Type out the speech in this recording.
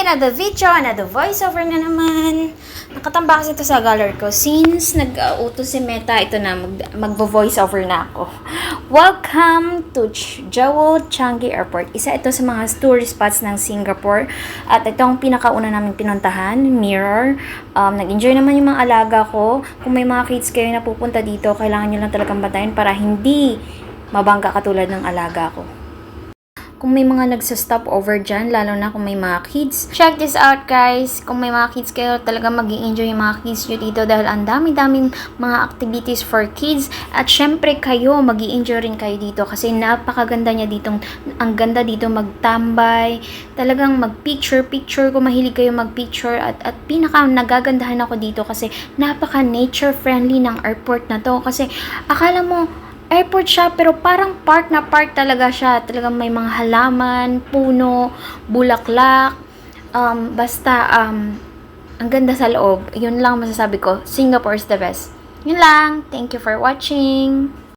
another video, another voiceover na naman. Nakatamba kasi ito sa gallery ko. Since nag-auto si Meta, ito na, mag-voiceover na ako. Welcome to Jiawu Changi Airport. Isa ito sa mga tourist spots ng Singapore. At itong pinakauna namin pinuntahan, Mirror. Nag-enjoy naman yung mga alaga ko. Kung may mga kids kayo na pupunta dito, kailangan nyo lang talagang batayin para hindi mabangga katulad ng alaga ko. Kung may mga nagsa-stop over dyan, lalo na kung may mga kids. Check this out, guys. Kung may mga kids kayo, talaga mag-i-enjoy yung mga kids nyo dito dahil ang dami-daming mga activities for kids. At syempre kayo, mag-i-enjoy rin kayo dito kasi napakaganda niya dito. Ang ganda dito magtambay. Talagang mag-picture. Kung mahilig kayo mag-picture. At pinaka nagagandahan ako dito kasi napaka-nature friendly ng airport na to. Kasi akala mo, airport siya, pero parang park na park talaga siya. Talagang may mga halaman, puno, bulaklak. Ang ganda sa loob. Yun lang masasabi ko. Singapore is the best. Yun lang. Thank you for watching.